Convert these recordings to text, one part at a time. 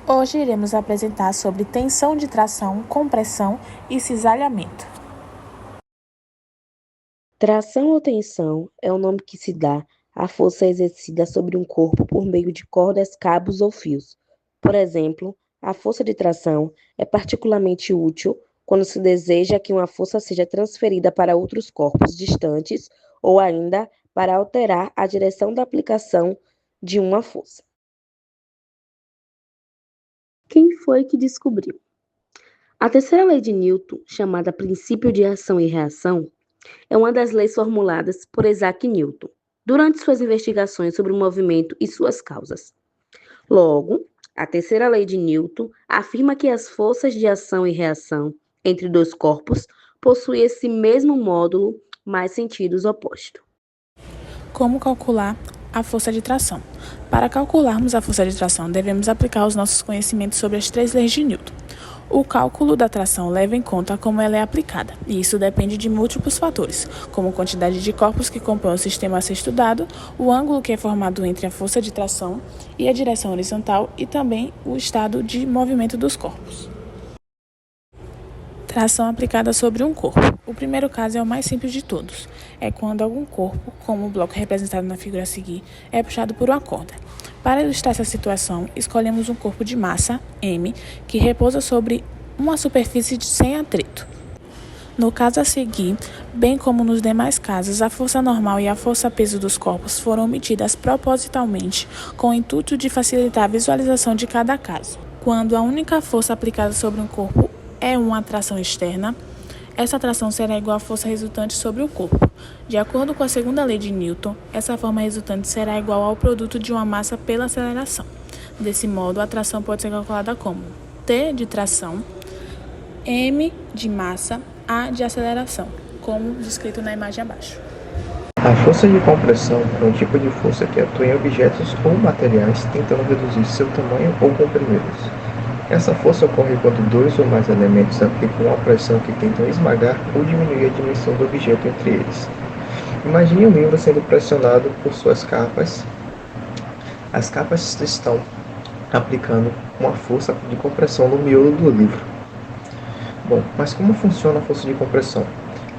Hoje iremos apresentar sobre tensão de tração, compressão e cisalhamento. Tração ou tensão é o nome que se dá à força exercida sobre um corpo por meio de cordas, cabos ou fios. Por exemplo, a força de tração é particularmente útil quando se deseja que uma força seja transferida para outros corpos distantes ou ainda para alterar a direção da aplicação de uma força. Quem foi que descobriu? A terceira lei de Newton, chamada princípio de ação e reação, é uma das leis formuladas por Isaac Newton durante suas investigações sobre o movimento e suas causas. Logo, a terceira lei de Newton afirma que as forças de ação e reação entre dois corpos possuem esse mesmo módulo, mas sentidos opostos. Como calcular a força de tração? Para calcularmos a força de tração, devemos aplicar os nossos conhecimentos sobre as 3 leis de Newton. O cálculo da tração leva em conta como ela é aplicada, e isso depende de múltiplos fatores, como a quantidade de corpos que compõem o sistema a ser estudado, o ângulo que é formado entre a força de tração e a direção horizontal e também o estado de movimento dos corpos. Tração aplicada sobre um corpo. O primeiro caso é o mais simples de todos. É quando algum corpo, como o bloco representado na figura a seguir, é puxado por uma corda. Para ilustrar essa situação, escolhemos um corpo de massa, M, que repousa sobre uma superfície sem atrito. No caso a seguir, bem como nos demais casos, a força normal e a força-peso dos corpos foram omitidas propositalmente com o intuito de facilitar a visualização de cada caso. Quando a única força aplicada sobre um corpo é uma atração externa, essa atração será igual à força resultante sobre o corpo. De acordo com a segunda lei de Newton, essa forma resultante será igual ao produto de uma massa pela aceleração. Desse modo, a atração pode ser calculada como T de tração, M de massa, A de aceleração, como descrito na imagem abaixo. A força de compressão é um tipo de força que atua em objetos ou materiais tentando reduzir seu tamanho ou comprimi-los. Essa força ocorre quando 2 ou mais elementos aplicam uma pressão que tentam esmagar ou diminuir a dimensão do objeto entre eles. Imagine um livro sendo pressionado por suas capas. As capas estão aplicando uma força de compressão no miolo do livro. Bom, mas como funciona a força de compressão?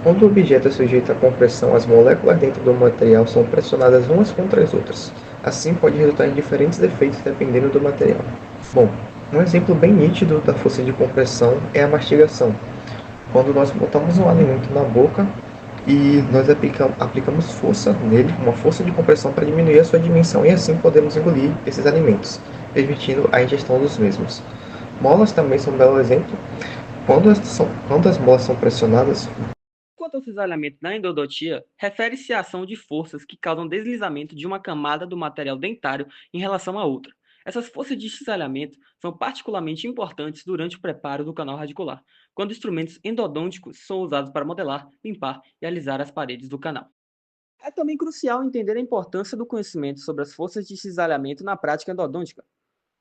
Quando o objeto é sujeito à compressão, as moléculas dentro do material são pressionadas umas contra as outras. Assim, pode resultar em diferentes efeitos dependendo do material. Bom, um exemplo bem nítido da força de compressão é a mastigação. Quando nós botamos um alimento na boca e nós aplicamos força nele, uma força de compressão para diminuir a sua dimensão, e assim podemos engolir esses alimentos, permitindo a ingestão dos mesmos. Molas também são um belo exemplo. Quando as molas são pressionadas. Quanto ao cisalhamento na endodontia, refere-se à ação de forças que causam deslizamento de uma camada do material dentário em relação à outra. Essas forças de cisalhamento são particularmente importantes durante o preparo do canal radicular, quando instrumentos endodônticos são usados para modelar, limpar e alisar as paredes do canal. É também crucial entender a importância do conhecimento sobre as forças de cisalhamento na prática endodôntica.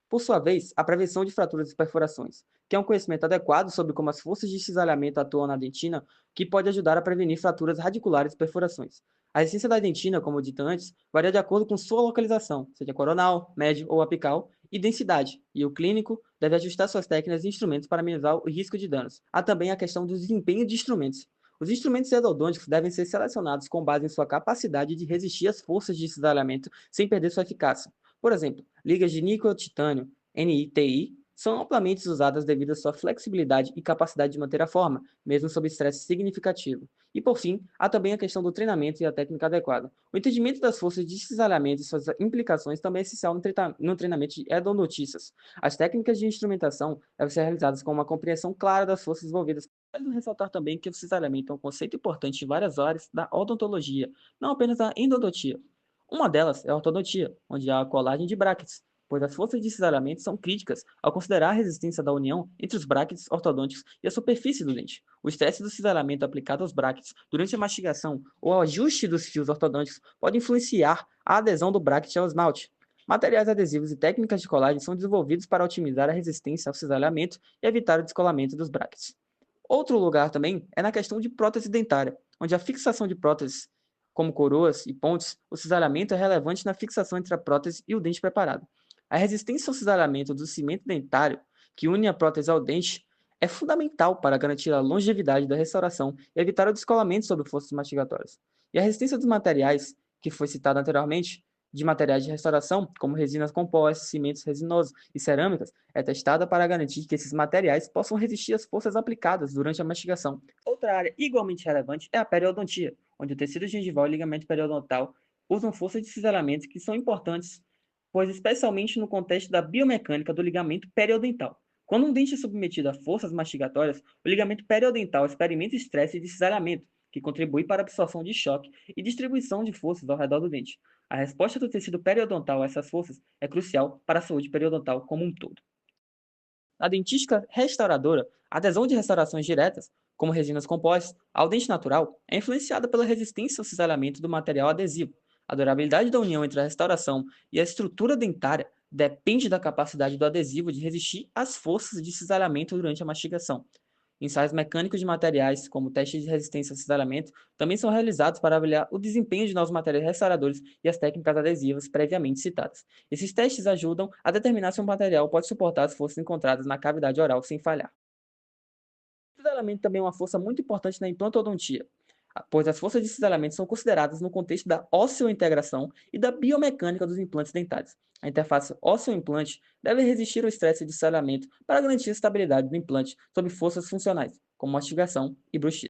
Por sua vez, a prevenção de fraturas e perfurações, que é um conhecimento adequado sobre como as forças de cisalhamento atuam na dentina, que pode ajudar a prevenir fraturas radiculares e perfurações. A resistência da dentina, como dito antes, varia de acordo com sua localização, seja coronal, médio ou apical, e densidade, e o clínico deve ajustar suas técnicas e instrumentos para minimizar o risco de danos. Há também a questão do desempenho de instrumentos. Os instrumentos endodônticos devem ser selecionados com base em sua capacidade de resistir às forças de cisalhamento sem perder sua eficácia. Por exemplo, ligas de níquel-titânio, NiTi, são amplamente usadas devido à sua flexibilidade e capacidade de manter a forma, mesmo sob estresse significativo. E, por fim, há também a questão do treinamento e a técnica adequada. O entendimento das forças de cisalhamento e suas implicações também é essencial no treinamento de endodontistas. As técnicas de instrumentação devem ser realizadas com uma compreensão clara das forças envolvidas. Quero ressaltar também que o cisalhamento é um conceito importante em várias áreas da odontologia, não apenas da endodontia. Uma delas é a ortodontia, onde há a colagem de brackets, pois as forças de cisalhamento são críticas ao considerar a resistência da união entre os brackets ortodônticos e a superfície do dente. O estresse do cisalhamento aplicado aos brackets durante a mastigação ou ao ajuste dos fios ortodônticos pode influenciar a adesão do bracket ao esmalte. Materiais adesivos e técnicas de colagem são desenvolvidos para otimizar a resistência ao cisalhamento e evitar o descolamento dos brackets. Outro lugar também é na questão de prótese dentária, onde a fixação de próteses como coroas e pontes, o cisalhamento é relevante na fixação entre a prótese e o dente preparado. A resistência ao cisalhamento do cimento dentário, que une a prótese ao dente, é fundamental para garantir a longevidade da restauração e evitar o descolamento sobre forças mastigatórias. E a resistência dos materiais, que foi citada anteriormente, de materiais de restauração, como resinas compostas, cimentos resinosos e cerâmicas, é testada para garantir que esses materiais possam resistir às forças aplicadas durante a mastigação. Outra área igualmente relevante é a periodontia, onde o tecido gengival e o ligamento periodontal usam forças de cisalhamento que são importantes, pois especialmente no contexto da biomecânica do ligamento periodontal. Quando um dente é submetido a forças mastigatórias, o ligamento periodontal experimenta estresse de cisalhamento, que contribui para a absorção de choque e distribuição de forças ao redor do dente. A resposta do tecido periodontal a essas forças é crucial para a saúde periodontal como um todo. Na dentística restauradora, a adesão de restaurações diretas, como resinas compostas, ao dente natural, é influenciada pela resistência ao cisalhamento do material adesivo. A durabilidade da união entre a restauração e a estrutura dentária depende da capacidade do adesivo de resistir às forças de cisalhamento durante a mastigação. Ensaios mecânicos de materiais, como testes de resistência ao cisalhamento, também são realizados para avaliar o desempenho de novos materiais restauradores e as técnicas adesivas previamente citadas. Esses testes ajudam a determinar se um material pode suportar as forças encontradas na cavidade oral sem falhar. O cisalhamento também é uma força muito importante na implantodontia, pois as forças de cisalhamento são consideradas no contexto da osseo-integração e da biomecânica dos implantes dentários. A interface ósseo-implante deve resistir ao estresse de cisalhamento para garantir a estabilidade do implante sob forças funcionais, como mastigação e bruxismo.